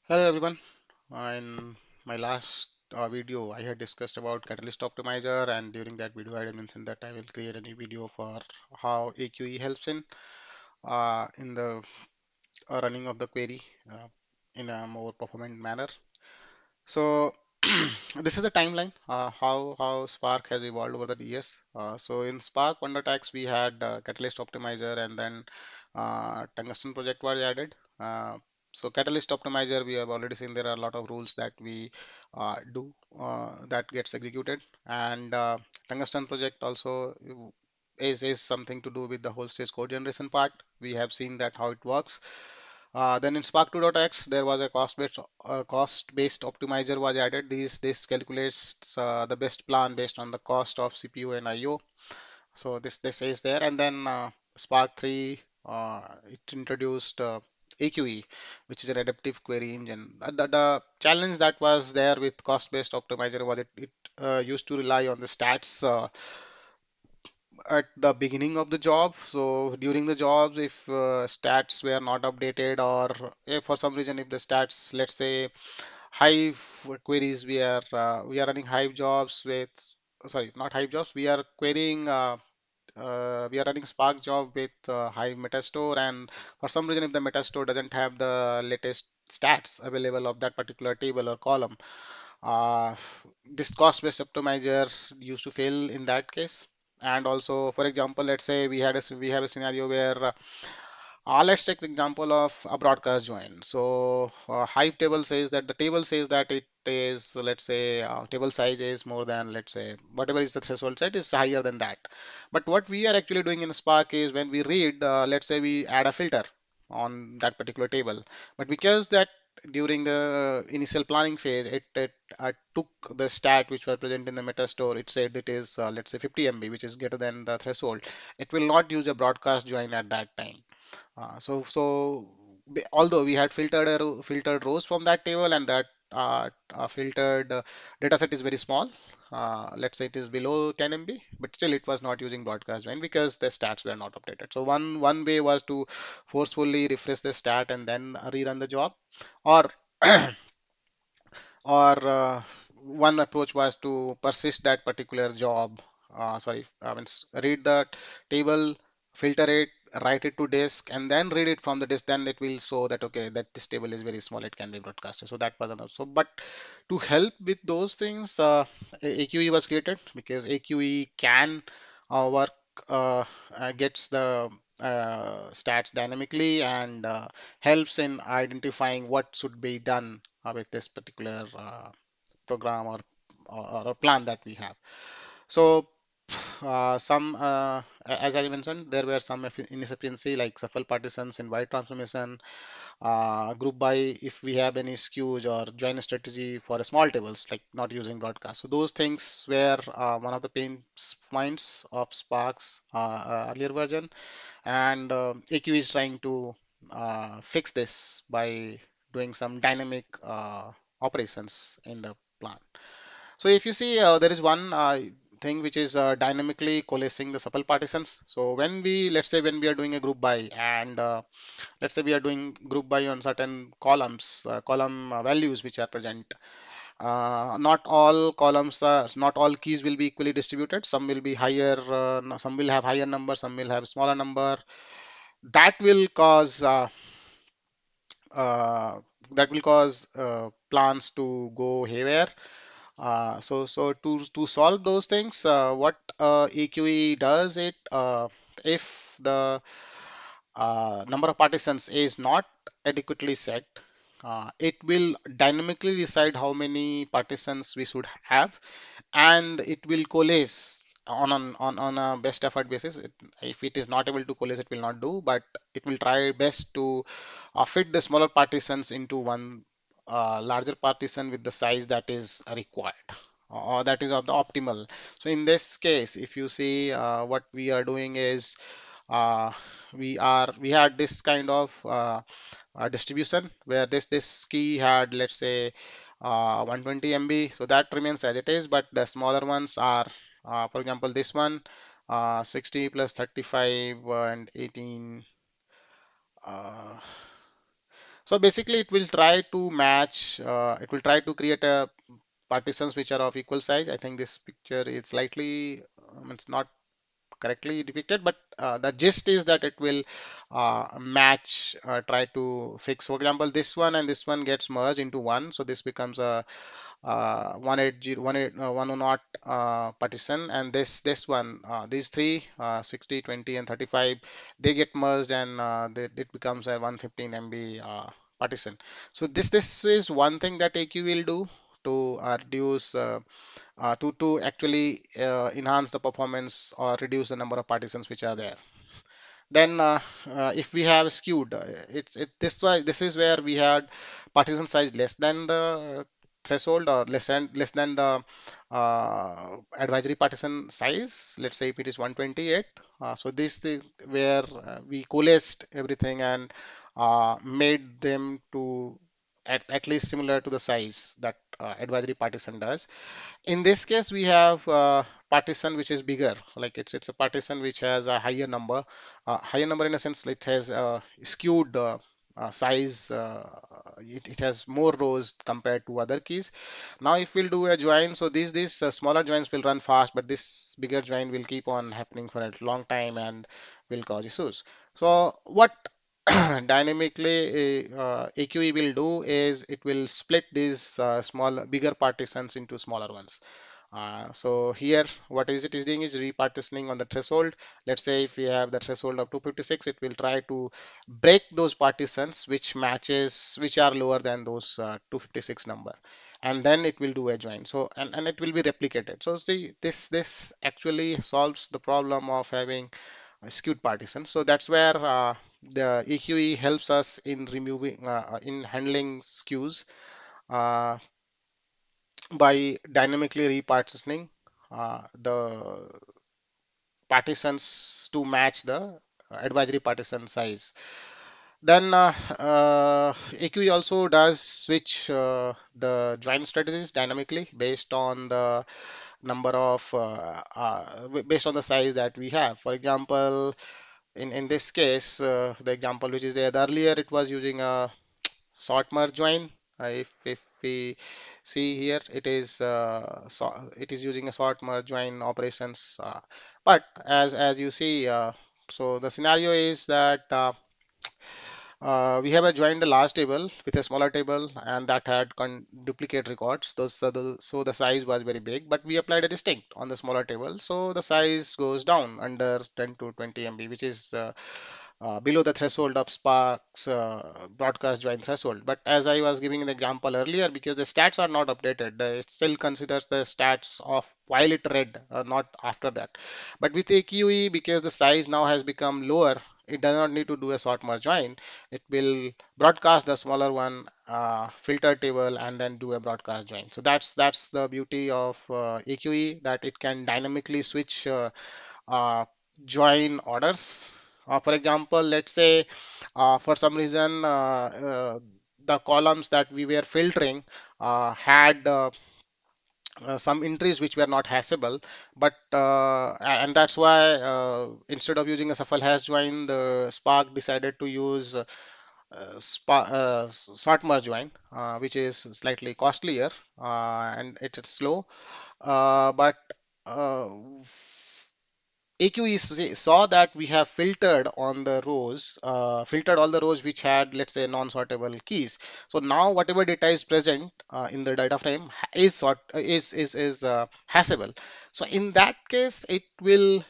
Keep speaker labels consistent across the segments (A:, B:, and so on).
A: Hello everyone. In my last video, I had discussed about Catalyst Optimizer, and during that video, I had mentioned that I will create a new video for how AQE helps in the running of the query in a more performant manner. So this is a timeline how Spark has evolved over the years. So in Spark under tags we had Catalyst Optimizer, and then Tungsten project was added. So Catalyst Optimizer, we have already seen there are a lot of rules that we do that gets executed, and Tungsten project also is something to do with the whole stage code generation part. We have seen that how it works. Then in Spark 2.x, there was a cost-based optimizer was added. This calculates the best plan based on the cost of CPU and I/O. So this is there. And then Spark 3, it introduced AQE, which is an adaptive query engine. The challenge that was there with cost-based optimizer was it used to rely on the stats at the beginning of the job. So during the jobs, if stats were not updated, or if for some reason if the stats, let's say Hive queries, we are running Hive jobs with, sorry, not Hive jobs, we are querying we are running Spark job with Hive Metastore, and for some reason if the Metastore doesn't have the latest stats available of that particular table or column, uh, this cost-based optimizer used to fail in that case. And also, for example, let's say we have a scenario where let's take the example of a broadcast join. So Hive table says that the table says that it is, let's say, table size is more than, let's say, whatever is the threshold set is higher than that. But what we are actually doing in Spark is when we read, let's say we add a filter on that particular table. But because that during the initial planning phase, it took the stat which was present in the metastore. It said it is, let's say, 50 MB, which is greater than the threshold. It will not use a broadcast join at that time. Although we had filtered rows from that table, and that filtered data set is very small, let's say it is below 10 MB, but still it was not using broadcast join because the stats were not updated. So one way was to forcefully refresh the stat and then rerun the job, or or one approach was to persist that particular job. I mean, read the table, filter it, write it to disk, and then read it from the disk. Then it will show that okay, that this table is very small, it can be broadcasted. So that was another. So, but to help with those things, AQE was created because AQE can work, uh, gets the stats dynamically, and helps in identifying what should be done with this particular program, or plan that we have. So as I mentioned, there were some inefficiency like shuffle partitions in wide transformation, group by if we have any skews, or join strategy for small tables like not using broadcast. So those things were one of the pain points of Spark's earlier version, and AQ is trying to fix this by doing some dynamic operations in the plan. So if you see, there is one thing which is dynamically coalescing the supple partitions. So let's say when we are doing a group by, and let's say we are doing group by on certain column values which are present. Not all keys will be equally distributed. Some will be higher, some will have higher number, some will have smaller number. That will cause uh, plans to go haywire. So to solve those things, what AQE does, if the number of partitions is not adequately set, it will dynamically decide how many partitions we should have, and it will coalesce on a best effort basis. If it is not able to coalesce, it will not do, but it will try best to fit the smaller partitions into one larger partition with the size that is required, or that is of the optimal. So in this case, if you see, what we are doing is, uh, we had this kind of distribution where this key had, let's say, 120 MB, so that remains as it is, but the smaller ones are, for example, this one, 60 plus 35 and 18. Uh, So basically, it will try to match. It will try to create a partitions which are of equal size. I think this picture is slightly, it's not correctly depicted, but the gist is that it will match, try to fix. For example, this one and this one gets merged into one, so this becomes a 180, 108 partition, and this one, these three, 60, 20, and 35, they get merged, and it becomes a 115 MB partition. So this is one thing that AQ will do to reduce to actually enhance the performance or reduce the number of partitions which are there. Then if we have skewed, this is where we had partition size less than the threshold, or less than the advisory partition size. Let's say if it is 128. So this is where we coalesced everything and made them to at least similar to the size that advisory partition does. In this case, we have partition which is bigger. Like it's a partition which has a higher number in a sense. It has skewed size. It has more rows compared to other keys. Now, if we'll do a join, so these smaller joins will run fast, but this bigger join will keep on happening for a long time and will cause issues. So what dynamically AQE will do is it will split these bigger partitions into smaller ones. So here, what is it is doing is repartitioning on the threshold. Let's say if we have the threshold of 256, it will try to break those partitions which are lower than those 256 number, and then it will do a join. So and it will be replicated. So see, this actually solves the problem of having a skewed partition. So that's where the EQE helps us in in handling skews. Uh, by dynamically repartitioning the partitions to match the advisory partition size. Then AQE also does switch the join strategies dynamically based on the number of based on the size that we have. For example, in this case, the example which is there earlier, it was using a sort merge join. If we see here, it is using a sort merge join operations. But as you see, so the scenario is that we have joined the last table with a smaller table, and that had duplicate records. So the size was very big, but we applied a distinct on the smaller table, so the size goes down under 10 to 20 MB, which is below the threshold of Spark's broadcast join threshold. But as I was giving the example earlier, because the stats are not updated, it still considers the stats of while it read, not after that. But with AQE, because the size now has become lower, it does not need to do a sort merge join. It will broadcast the smaller one, filter table, and then do a broadcast join. So that's the beauty of AQE, that it can dynamically switch uh, join orders. For example, let's say for some reason the columns that we were filtering had some entries which were not hashable, but and that's why instead of using a shuffle hash join, the Spark decided to use sort merge join, which is slightly costlier and it is slow, but uh, AQE saw that we have filtered all the rows which had, let's say, non-sortable keys. So now whatever data is present in the data frame is hashable. So in that case, it will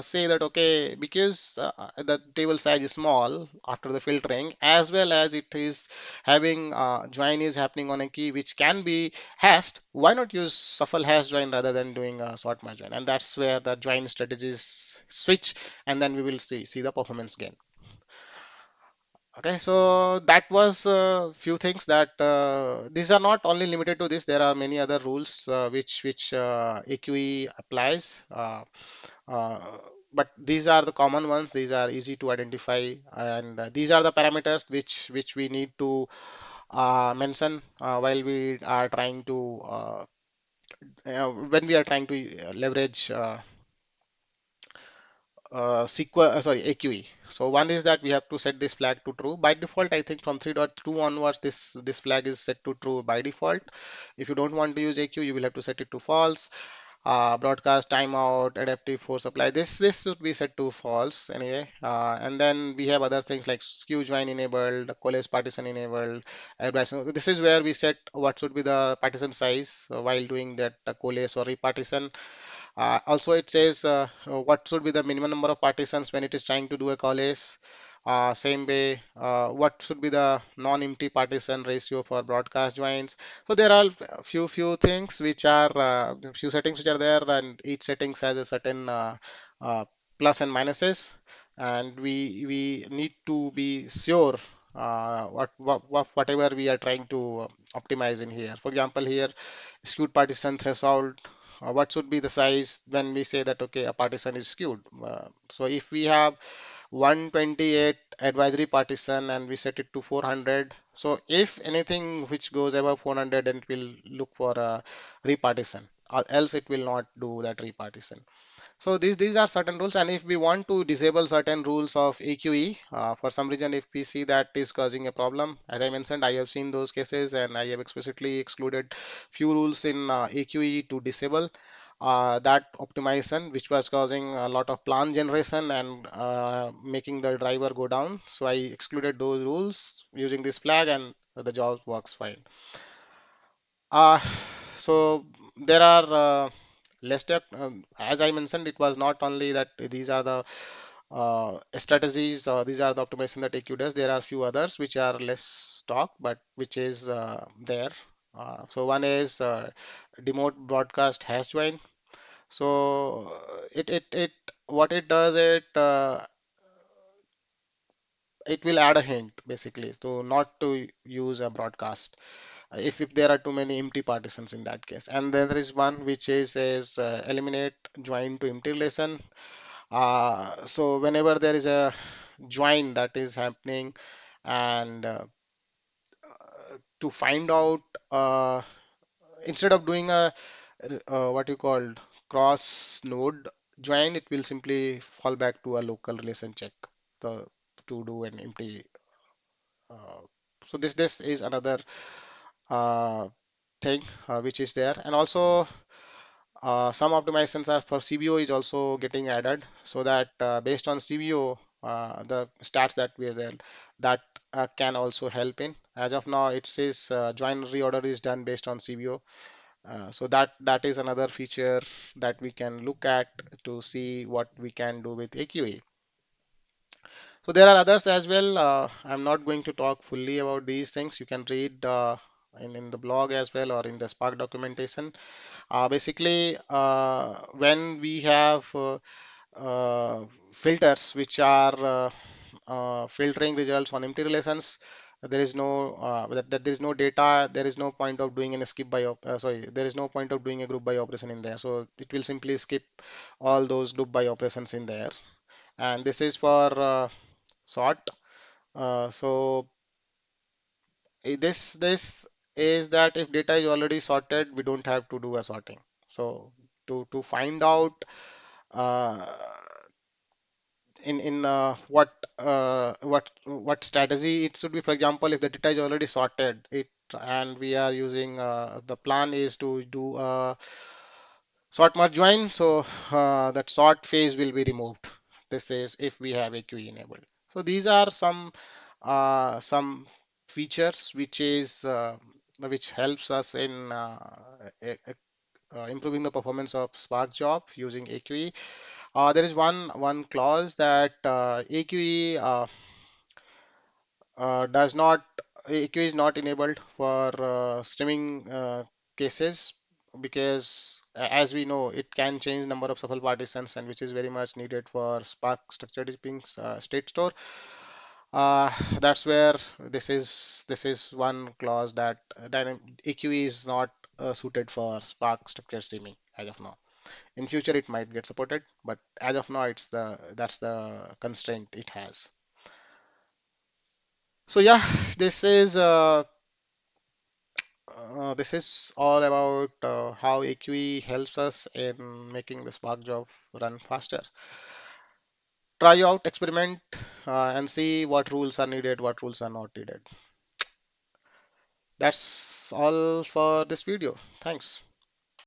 A: say that okay, because the table size is small after the filtering, as well as it is having join is happening on a key which can be hashed, why not use shuffle hash join rather than doing a sort merge join? And that's where the join strategies switch, and then we will see the performance gain. Okay, so that was a few things that these are not only limited to this. There are many other rules which AQE applies. Uh, but these are the common ones. These are easy to identify, and these are the parameters which we need to mention while we are trying to when we are trying to leverage sorry, AQE. So one is that we have to set this flag to true. By default, I think from 3.2 onwards, this flag is set to true by default. If you don't want to use AQ, you will have to set it to false. Broadcast timeout, adaptive force apply. This should be set to false anyway. And then we have other things like skew join enabled, coalesce partition enabled. So this is where we set what should be the partition size while doing that coalesce or repartition. Also, it says what should be the minimum number of partitions when it is trying to do a coalesce. Same way, what should be the non-empty partition ratio for broadcast joins. So there are few things which are few settings which are there, and each settings has a certain uh, plus and minuses, and we need to be sure whatever we are trying to optimize in here. For example, here skewed partition threshold, what should be the size when we say that okay, a partition is skewed. So if we have 128 advisory partition and we set it to 400, so if anything which goes above 400, then it will look for a repartition, or else it will not do that repartition. So these are certain rules, and if we want to disable certain rules of AQE, for some reason, if we see that is causing a problem, as I mentioned, I have seen those cases, and I have explicitly excluded few rules in AQE to disable that optimization, which was causing a lot of plan generation and making the driver go down. So I excluded those rules using this flag, and the job works fine. Uh, so there are less step. As I mentioned, it was not only that these are the strategies, these are the optimization that AQ does. There are few others which are less talk, but which is there. So one is demote broadcast hash join. So it what it does, it will add a hint basically to not to use a broadcast if there are too many empty partitions in that case. And then there is one which is eliminate join to empty relation. So whenever there is a join that is happening, and to find out, instead of doing a what you called cross node join, it will simply fall back to a local relation check the to do an empty. Uh, so this is another uh, thing which is there, and also some optimizations are for CBO is also getting added, so that based on CBO, the stats that we are there, that can also help in. As of now, it says join reorder is done based on CBO. So that is another feature that we can look at to see what we can do with AQA. So there are others as well. I'm not going to talk fully about these things. You can read in the blog as well, or in the Spark documentation. Basically, when we have filters which are filtering results on empty relations, there is no that there is no data, there is no point of doing an skip by sorry, there is no point of doing a group by operation in there. So it will simply skip all those group by operations in there. And this is for sort. So this is that if data is already sorted, we don't have to do a sorting. So to find out uh, in what strategy it should be. For example, if the data is already sorted, it and we are using the plan is to do a sort merge join, so that sort phase will be removed. This is if we have AQE enabled. So these are some features which helps us in improving the performance of Spark job using AQE. There is one clause that AQE does not AQE is not enabled for streaming cases, because as we know, it can change number of shuffle partitions, and which is very much needed for Spark structured pings state store. Uh, that's where this is one clause that AQE is not suited for Spark structured streaming as of now. In future, it might get supported, but as of now, that's the constraint it has. So yeah, this is uh, this is all about how AQE helps us in making the Spark job run faster. try out, experiment, and see what rules are needed, what rules are not needed. That's all for this video. Thanks.